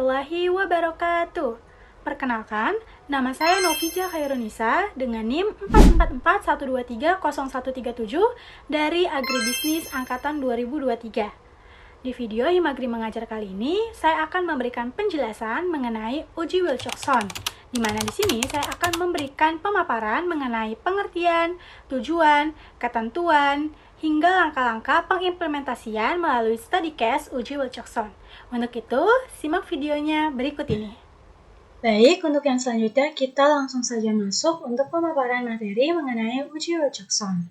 warahmatullahi wabarakatuh. Perkenalkan, nama saya Novija Khairunisa dengan NIM 444123037 dari Agribisnis Angkatan 2023. Di video Himagri Mengajar kali ini, saya akan memberikan penjelasan mengenai uji Wilcoxon, di mana di sini saya akan memberikan pemaparan mengenai pengertian, tujuan, ketentuan, hingga langkah-langkah pengimplementasian melalui study case uji Wilcoxon. Untuk itu, simak videonya berikut ini. Baik, untuk yang selanjutnya kita langsung saja masuk untuk pemaparan materi mengenai uji Wilcoxon.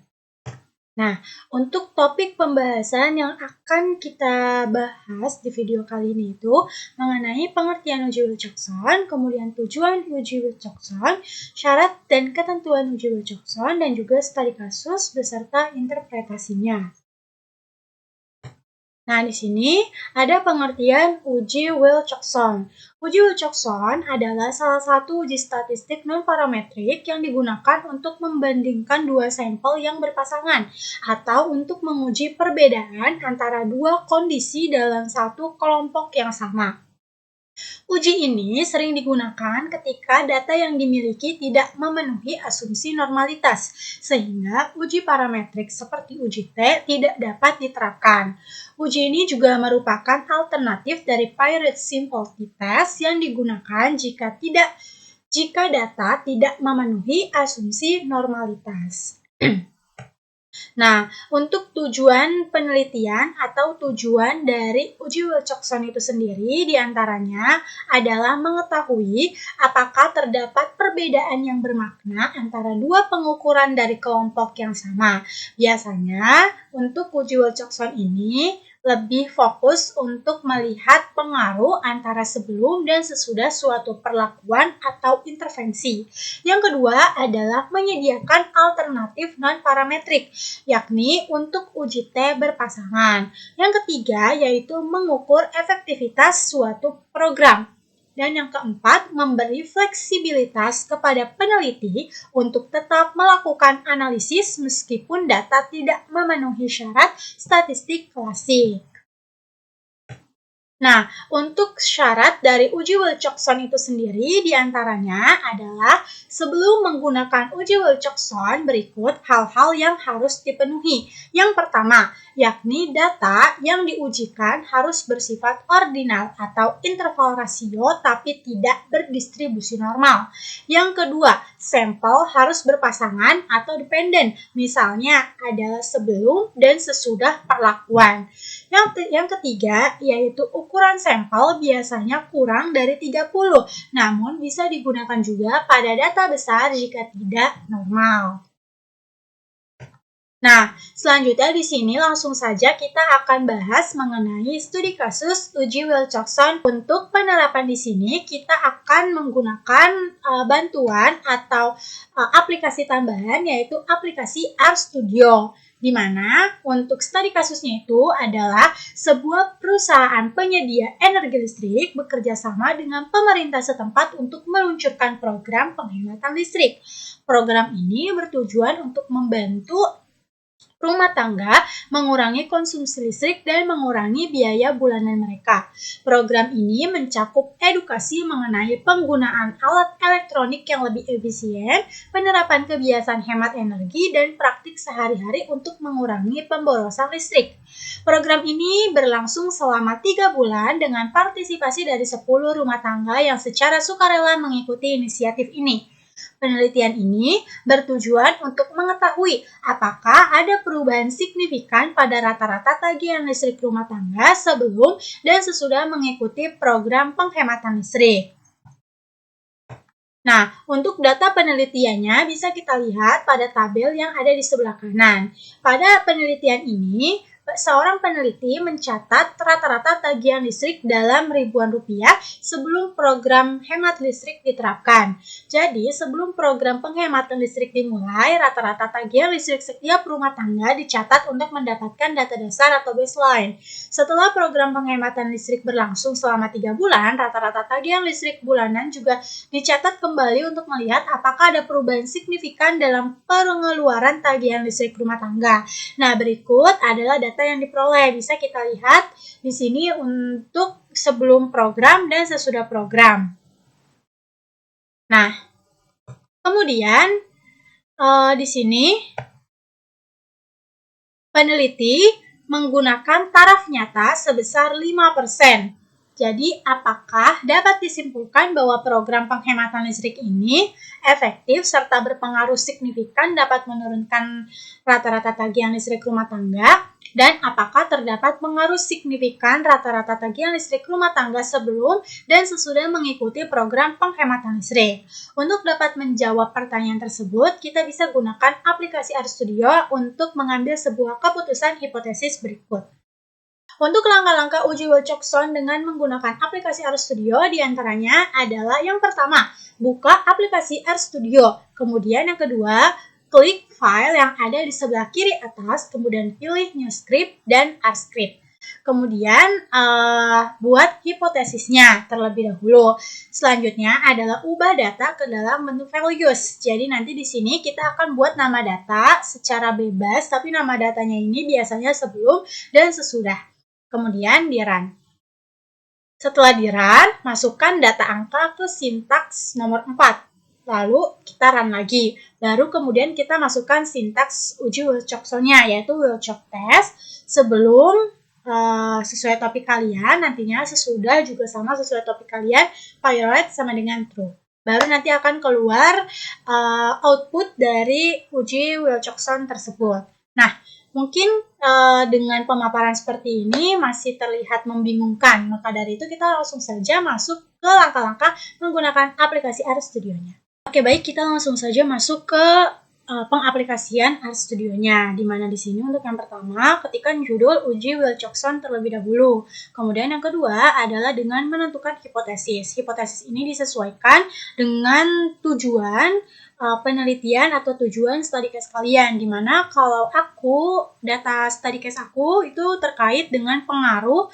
Nah, untuk topik pembahasan yang akan kita bahas di video kali ini itu mengenai pengertian uji Wilcoxon, kemudian tujuan uji Wilcoxon, syarat dan ketentuan uji Wilcoxon, dan juga studi kasus beserta interpretasinya. Nah, di sini ada pengertian uji Wilcoxon. Uji Wilcoxon adalah salah satu uji statistik non-parametrik yang digunakan untuk membandingkan dua sampel yang berpasangan atau untuk menguji perbedaan antara dua kondisi dalam satu kelompok yang sama. Uji ini sering digunakan ketika data yang dimiliki tidak memenuhi asumsi normalitas, sehingga uji parametrik seperti uji T tidak dapat diterapkan. Uji ini juga merupakan alternatif dari Pirate Simplicity Test yang digunakan jika data tidak memenuhi asumsi normalitas. Nah, untuk tujuan penelitian atau tujuan dari uji Wilcoxon itu sendiri diantaranya adalah mengetahui apakah terdapat perbedaan yang bermakna antara dua pengukuran dari kelompok yang sama. Biasanya, untuk uji Wilcoxon ini lebih fokus untuk melihat pengaruh antara sebelum dan sesudah suatu perlakuan atau intervensi. Yang kedua adalah menyediakan alternatif non-parametrik, yakni untuk uji T berpasangan. Yang ketiga yaitu mengukur efektivitas suatu program. Dan yang keempat, memberi fleksibilitas kepada peneliti untuk tetap melakukan analisis meskipun data tidak memenuhi syarat statistik klasik. Nah, untuk syarat dari uji Wilcoxon itu sendiri diantaranya adalah sebelum menggunakan uji Wilcoxon berikut hal-hal yang harus dipenuhi. Yang pertama, yakni data yang diujikan harus bersifat ordinal atau interval rasio tapi tidak berdistribusi normal. Yang kedua, sampel harus berpasangan atau dependen, misalnya adalah sebelum dan sesudah perlakuan. Yang ketiga, yaitu ukuran sampel biasanya kurang dari 30, namun bisa digunakan juga pada data besar jika tidak normal. Nah, selanjutnya di sini langsung saja kita akan bahas mengenai studi kasus uji Wilcoxon. Untuk penerapan di sini kita akan menggunakan bantuan atau aplikasi tambahan yaitu aplikasi RStudio. Di mana untuk studi kasusnya itu adalah sebuah perusahaan penyedia energi listrik bekerja sama dengan pemerintah setempat untuk meluncurkan program penghematan listrik. Program ini bertujuan untuk membantu rumah tangga mengurangi konsumsi listrik dan mengurangi biaya bulanan mereka. Program ini mencakup edukasi mengenai penggunaan alat elektronik yang lebih efisien, penerapan kebiasaan hemat energi, dan praktik sehari-hari untuk mengurangi pemborosan listrik. Program ini berlangsung selama 3 bulan dengan partisipasi dari 10 rumah tangga yang secara sukarela mengikuti inisiatif ini. Penelitian ini bertujuan untuk mengetahui apakah ada perubahan signifikan pada rata-rata tagihan listrik rumah tangga sebelum dan sesudah mengikuti program penghematan listrik. Nah, untuk data penelitiannya bisa kita lihat pada tabel yang ada di sebelah kanan. Pada penelitian ini, seorang peneliti mencatat rata-rata tagihan listrik dalam ribuan rupiah sebelum program hemat listrik diterapkan. Jadi, sebelum program penghematan listrik dimulai, rata-rata tagihan listrik setiap rumah tangga dicatat untuk mendapatkan data dasar atau baseline. Setelah program penghematan listrik berlangsung selama 3 bulan, rata-rata tagihan listrik bulanan juga dicatat kembali untuk melihat apakah ada perubahan signifikan dalam pengeluaran tagihan listrik rumah tangga. Nah, berikut adalah data data yang diperoleh. Bisa kita lihat di sini untuk sebelum program dan sesudah program. Nah, kemudian di sini peneliti menggunakan taraf nyata sebesar 5%. Jadi, apakah dapat disimpulkan bahwa program penghematan listrik ini efektif serta berpengaruh signifikan dapat menurunkan rata-rata tagihan listrik rumah tangga? Dan apakah terdapat pengaruh signifikan rata-rata tagihan listrik rumah tangga sebelum dan sesudah mengikuti program penghematan listrik? Untuk dapat menjawab pertanyaan tersebut, kita bisa gunakan aplikasi RStudio untuk mengambil sebuah keputusan hipotesis berikut. Untuk langkah-langkah uji Wilcoxon dengan menggunakan aplikasi RStudio diantaranya adalah yang pertama, buka aplikasi RStudio. Kemudian yang kedua, klik file yang ada di sebelah kiri atas, kemudian pilih New Script dan R-Script. Kemudian buat hipotesisnya terlebih dahulu. Selanjutnya adalah ubah data ke dalam menu values. Jadi nanti di sini kita akan buat nama data secara bebas, tapi nama datanya ini biasanya sebelum dan sesudah. Kemudian di run. Setelah di run, masukkan data angka ke sintaks nomor 4. Lalu kita run lagi. Baru kemudian kita masukkan sintaks uji Wilcoxon-nya, yaitu Wilcox test sebelum sesuai topik kalian, nantinya sesudah juga sama sesuai topik kalian, priority sama dengan true. Baru nanti akan keluar output dari uji Wilcoxon tersebut. Nah, mungkin dengan pemaparan seperti ini masih terlihat membingungkan, maka dari itu kita langsung saja masuk ke langkah-langkah menggunakan aplikasi RStudio-nya. Oke, baik, kita langsung saja masuk ke pengaplikasian RStudio-nya, di mana di sini untuk yang pertama ketikkan judul uji Wilcoxon terlebih dahulu. Kemudian yang kedua adalah dengan menentukan hipotesis. Hipotesis ini disesuaikan dengan tujuan penelitian atau tujuan study case kalian, dimana kalau aku data study case aku itu terkait dengan pengaruh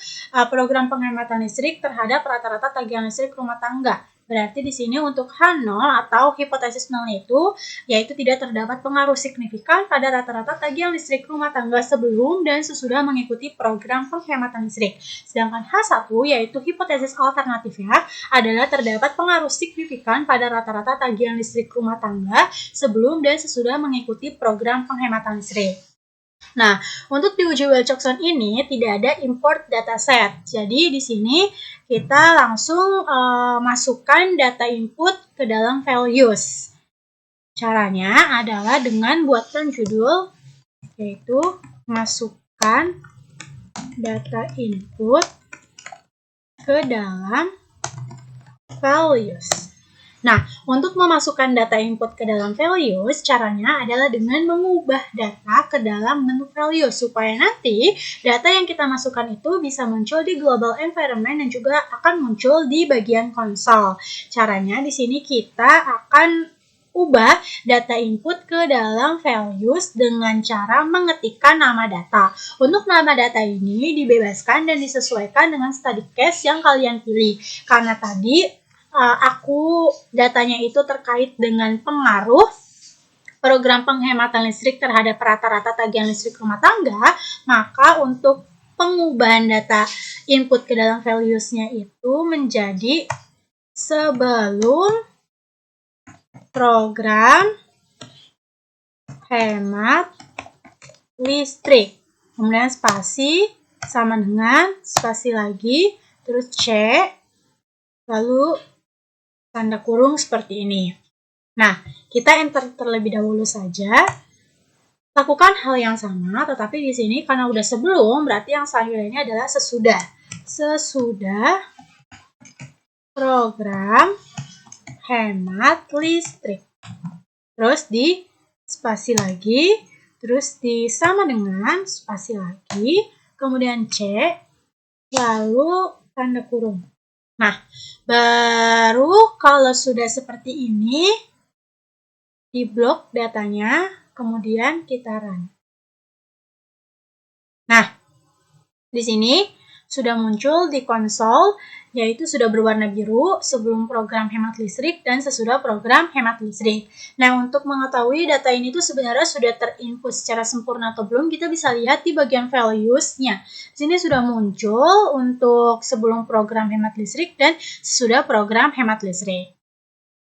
program penghematan listrik terhadap rata-rata tagihan listrik rumah tangga. Berarti di sini untuk H0 atau hipotesis 0 itu yaitu tidak terdapat pengaruh signifikan pada rata-rata tagihan listrik rumah tangga sebelum dan sesudah mengikuti program penghematan listrik. Sedangkan H1 yaitu hipotesis alternatifnya adalah terdapat pengaruh signifikan pada rata-rata tagihan listrik rumah tangga sebelum dan sesudah mengikuti program penghematan listrik. Nah, untuk di uji Wilcoxon ini tidak ada import dataset. Jadi di sini kita langsung masukkan data input ke dalam values. Caranya adalah dengan buatkan judul, yaitu masukkan data input ke dalam values. Nah, untuk memasukkan data input ke dalam values, caranya adalah dengan mengubah data ke dalam menu values, supaya nanti data yang kita masukkan itu bisa muncul di global environment dan juga akan muncul di bagian konsol. Caranya di sini kita akan ubah data input ke dalam values dengan cara mengetikkan nama data. Untuk nama data ini dibebaskan dan disesuaikan dengan study case yang kalian pilih. Karena tadi datanya itu terkait dengan pengaruh program penghematan listrik terhadap rata-rata tagihan listrik rumah tangga, maka untuk pengubahan data input ke dalam values-nya itu menjadi sebelum program hemat listrik. Kemudian spasi sama dengan spasi lagi, terus C, lalu tanda kurung seperti ini. Nah, kita enter terlebih dahulu saja. Lakukan hal yang sama, tetapi di sini karena udah sebelum, berarti yang selanjutnya adalah sesudah. Sesudah program hemat listrik. Terus di spasi lagi, terus di sama dengan spasi lagi, kemudian C, lalu tanda kurung. Nah, baru kalau sudah seperti ini, di blok datanya, kemudian kita run. Nah, di sini sudah muncul di konsol, yaitu sudah berwarna biru sebelum program hemat listrik dan sesudah program hemat listrik. Nah, untuk mengetahui data ini tuh sebenarnya sudah terinput secara sempurna atau belum, kita bisa lihat di bagian values-nya. Sini sudah muncul untuk sebelum program hemat listrik dan sesudah program hemat listrik.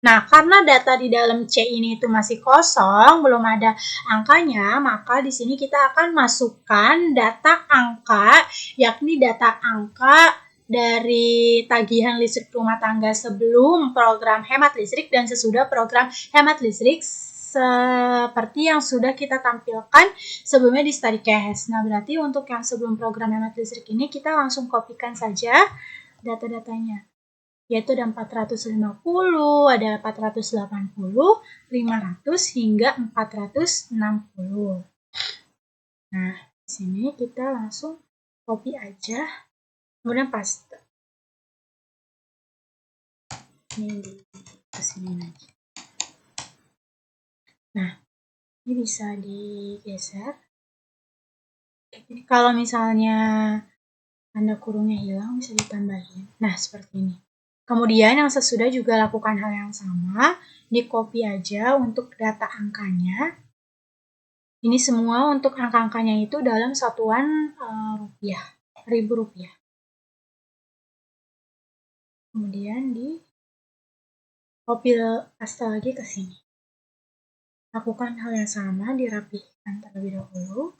Nah, karena data di dalam C ini itu masih kosong, belum ada angkanya, maka di sini kita akan masukkan data angka, yakni data angka dari tagihan listrik rumah tangga sebelum program hemat listrik dan sesudah program hemat listrik seperti yang sudah kita tampilkan sebelumnya di study case. Nah, berarti untuk yang sebelum program hemat listrik ini kita langsung kopikan saja data-datanya. Yaitu ada 450, ada 480, 500 hingga 460. Nah, di sini kita langsung copy aja, kemudian paste. Ini di sini aja. Nah, ini bisa digeser. Jadi kalau misalnya tanda kurungnya hilang, bisa ditambahin. Nah, seperti ini. Kemudian yang sesudah juga lakukan hal yang sama, di copy aja untuk data angkanya. Ini semua untuk angka-angkanya itu dalam satuan rupiah, Rp1.000. Kemudian di copy paste lagi ke sini. Lakukan hal yang sama, dirapihkan terlebih dahulu.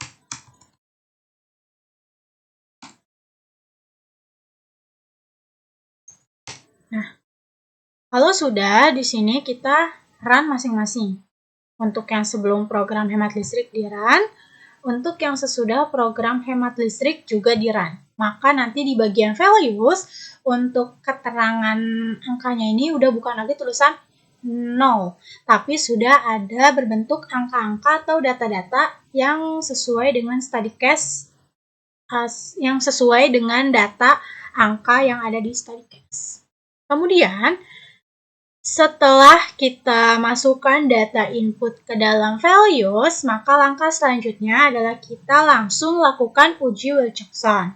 Nah, kalau sudah, di sini kita run masing-masing. Untuk yang sebelum program hemat listrik di run, untuk yang sesudah program hemat listrik juga di run. Maka nanti di bagian values, untuk keterangan angkanya ini udah bukan lagi tulisan 0, tapi sudah ada berbentuk angka-angka atau data-data yang sesuai dengan study case, yang sesuai dengan data angka yang ada di study case. Kemudian, setelah kita masukkan data input ke dalam values, maka langkah selanjutnya adalah kita langsung lakukan uji Wilcoxon.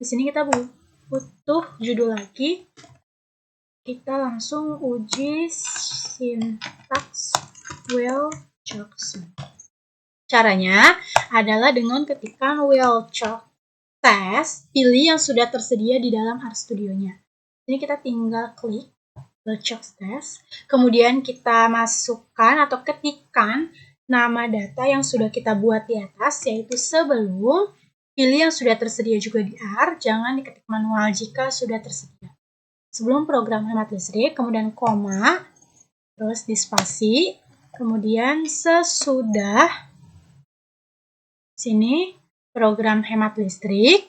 Di sini kita butuh judul lagi. Kita langsung uji sintaks Wilcoxon. Caranya adalah dengan ketikkan Wilcox test, pilih yang sudah tersedia di dalam RStudio-nya. Ini kita tinggal klik Wilcox test, kemudian kita masukkan atau ketikkan nama data yang sudah kita buat di atas, yaitu sebelum, pilih yang sudah tersedia juga di R, jangan diketik manual jika sudah tersedia. Sebelum program hemat listrik, kemudian koma, terus di spasi, kemudian sesudah, sini program hemat listrik,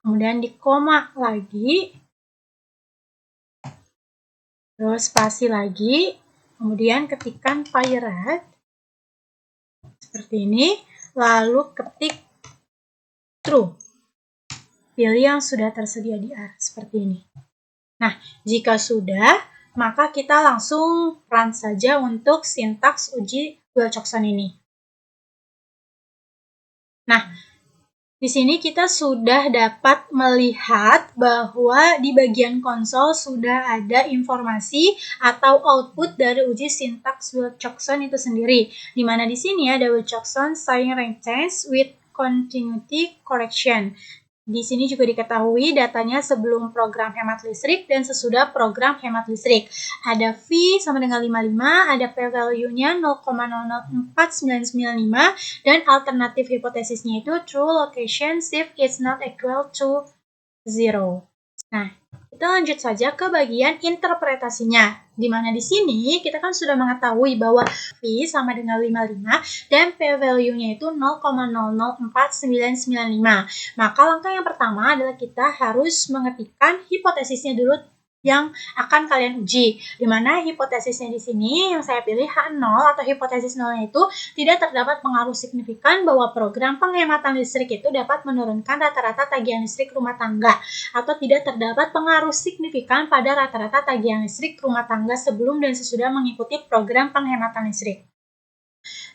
kemudian di koma lagi, terus spasi lagi, kemudian ketikkan pirate, seperti ini, lalu ketik true. Pilih yang sudah tersedia di R, seperti ini. Nah, jika sudah, maka kita langsung run saja untuk sintaks uji Wilcoxon ini. Nah, di sini kita sudah dapat melihat bahwa di bagian konsol sudah ada informasi atau output dari uji sintaks Wilcoxon itu sendiri. Di mana di sini ada Wilcoxon sign rank change with continuity correction. Di sini juga diketahui datanya sebelum program hemat listrik dan sesudah program hemat listrik. Ada V sama dengan 55, ada P-value-nya 0,004995, dan alternatif hipotesisnya itu true location shift is not equal to 0. Nah, kita lanjut saja ke bagian interpretasinya. Di mana di sini kita kan sudah mengetahui bahwa V sama dengan 55 dan P-value-nya itu 0,004995. Maka langkah yang pertama adalah kita harus mengetikkan hipotesisnya dulu yang akan kalian uji. Di mana hipotesisnya di sini yang saya pilih H0 atau hipotesis 0 itu tidak terdapat pengaruh signifikan bahwa program penghematan listrik itu dapat menurunkan rata-rata tagihan listrik rumah tangga atau tidak terdapat pengaruh signifikan pada rata-rata tagihan listrik rumah tangga sebelum dan sesudah mengikuti program penghematan listrik.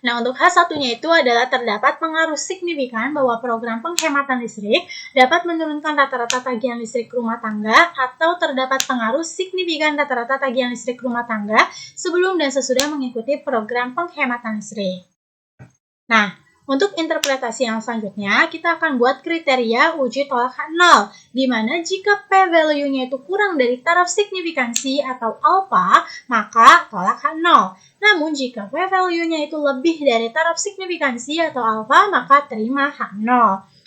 Nah, untuk H1-nya itu adalah terdapat pengaruh signifikan bahwa program penghematan listrik dapat menurunkan rata-rata tagihan listrik rumah tangga atau terdapat pengaruh signifikan rata-rata tagihan listrik rumah tangga sebelum dan sesudah mengikuti program penghematan listrik. Nah, untuk interpretasi yang selanjutnya, kita akan buat kriteria uji tolak H0, di mana jika P-value-nya itu kurang dari taraf signifikansi atau alfa, maka tolak H0. Namun, jika P-value-nya itu lebih dari taraf signifikansi atau alfa, maka terima H0.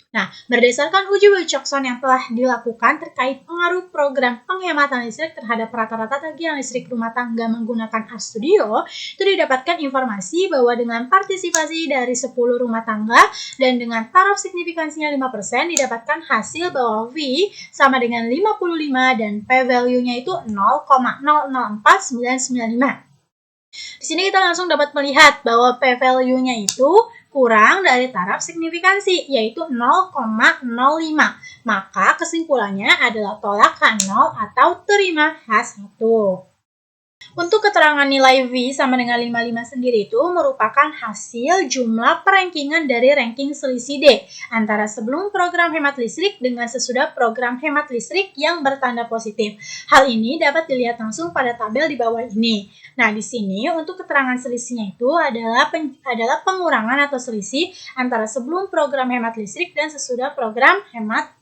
Nah, berdasarkan uji Wilcoxon yang telah dilakukan terkait pengaruh program penghematan listrik terhadap rata-rata tagihan listrik rumah tangga menggunakan RStudio, itu didapatkan informasi bahwa dengan partisipasi dari 10 rumah tangga dan dengan taraf signifikansinya 5% didapatkan hasil bahwa V sama dengan 55 dan P-value-nya itu 0,004995. Di sini kita langsung dapat melihat bahwa P-value-nya itu kurang dari taraf signifikansi, yaitu 0,05. Maka kesimpulannya adalah tolak H0 atau terima H1. Untuk keterangan nilai V sama dengan 55 sendiri itu merupakan hasil jumlah perankingan dari ranking selisih D antara sebelum program hemat listrik dengan sesudah program hemat listrik yang bertanda positif. Hal ini dapat dilihat langsung pada tabel di bawah ini. Nah, di sini untuk keterangan selisihnya itu adalah pengurangan atau selisih antara sebelum program hemat listrik dan sesudah program hemat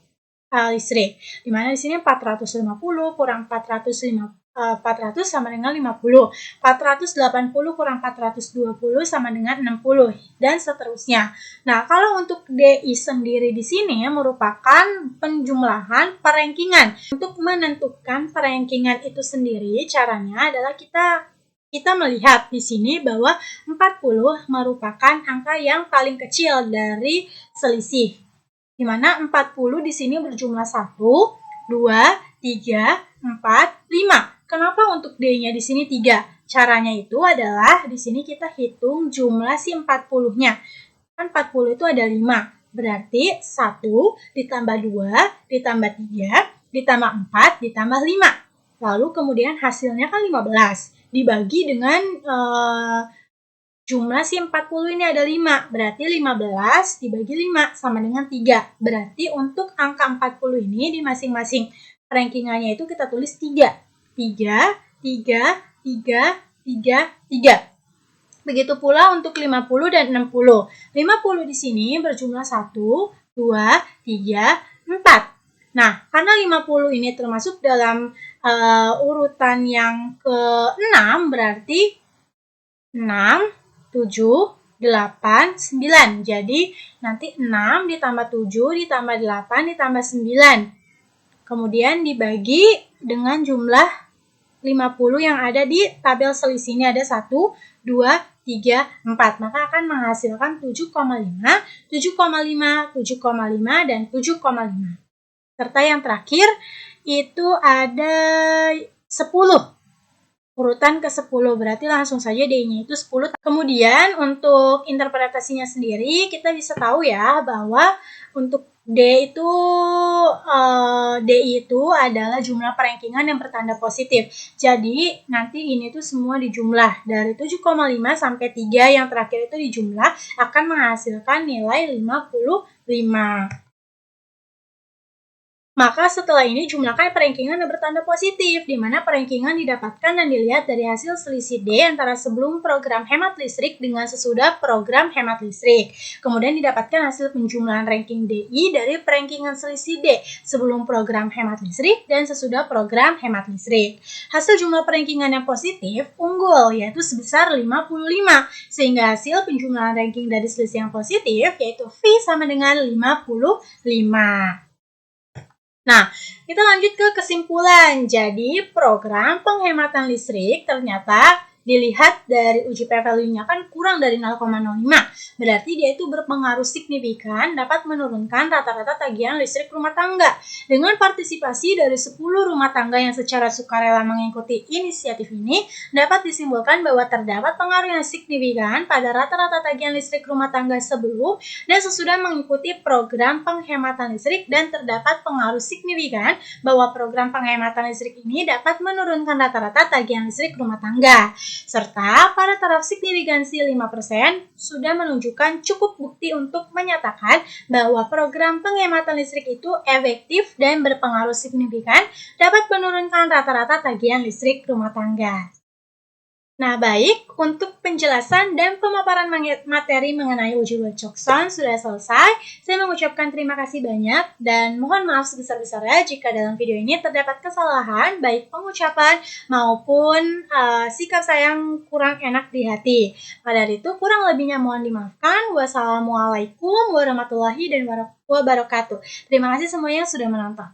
listrik. Di mana di sini 450 kurang 400 sama dengan 50, 480 kurang 420 sama dengan 60, dan seterusnya. Nah, kalau untuk DI sendiri di sini merupakan penjumlahan perankingan. Untuk menentukan perankingan itu sendiri, caranya adalah kita melihat di sini bahwa 40 merupakan angka yang paling kecil dari selisih. Di mana 40 di sini berjumlah 1, 2, 3, 4, 5. Kenapa untuk D-nya di sini 3? Caranya itu adalah di sini kita hitung jumlah si 40-nya. Kan 40 itu ada 5. Berarti 1 ditambah 2 ditambah 3 ditambah 4 ditambah 5. Lalu kemudian hasilnya kan 15. Dibagi dengan jumlah si 40 ini ada 5. Berarti 15 dibagi 5 sama dengan 3. Berarti untuk angka 40 ini di masing-masing rankingannya itu kita tulis 3. 3, 3, 3, 3, 3. Begitu pula untuk 50 dan 60. 50 di sini berjumlah 1, 2, 3, 4. Nah, karena 50 ini termasuk dalam urutan yang ke-6, berarti 6, 7, 8, 9. Jadi, nanti 6 ditambah 7 ditambah 8 ditambah 9. Kemudian dibagi dengan jumlah 50 yang ada di tabel selisih ini ada 1, 2, 3, 4. Maka akan menghasilkan 7,5, 7,5, 7,5, dan 7,5. Serta yang terakhir itu ada 10. Urutan ke-10, berarti langsung saja D-nya itu 10. Kemudian untuk interpretasinya sendiri kita bisa tahu ya bahwa untuk DI itu adalah jumlah perankingan yang bertanda positif. Jadi nanti ini tuh semua dijumlah dari 7,5 sampai 3 yang terakhir itu dijumlah akan menghasilkan nilai 55. Maka setelah ini jumlahkan perankingan yang bertanda positif, di mana perankingan didapatkan dan dilihat dari hasil selisih D antara sebelum program hemat listrik dengan sesudah program hemat listrik. Kemudian didapatkan hasil penjumlahan ranking DI dari perankingan selisih D sebelum program hemat listrik dan sesudah program hemat listrik. Hasil jumlah perankingan yang positif unggul, yaitu sebesar 55, sehingga hasil penjumlahan ranking dari selisih yang positif yaitu V sama dengan 55. Nah, kita lanjut ke kesimpulan. Jadi, program penghematan listrik ternyata dilihat dari uji P-value-nya kan kurang dari 0,05. Berarti dia itu berpengaruh signifikan dapat menurunkan rata-rata tagihan listrik rumah tangga. Dengan partisipasi dari 10 rumah tangga yang secara sukarela mengikuti inisiatif ini, dapat disimpulkan bahwa terdapat pengaruh yang signifikan pada rata-rata tagihan listrik rumah tangga sebelum dan sesudah mengikuti program penghematan listrik, dan terdapat pengaruh signifikan bahwa program penghematan listrik ini dapat menurunkan rata-rata tagihan listrik rumah tangga. serta pada taraf signifikansi 5% sudah menunjukkan cukup bukti untuk menyatakan bahwa program penghematan listrik itu efektif dan berpengaruh signifikan dapat menurunkan rata-rata tagihan listrik rumah tangga. Nah, baik, untuk penjelasan dan pemaparan materi mengenai uji Wilcoxon sudah selesai. Saya mengucapkan terima kasih banyak dan mohon maaf sebesar-besarnya jika dalam video ini terdapat kesalahan baik pengucapan maupun sikap saya yang kurang enak di hati. Pada itu kurang lebihnya mohon dimaafkan. Wassalamualaikum warahmatullahi wabarakatuh. Terima kasih semuanya sudah menonton.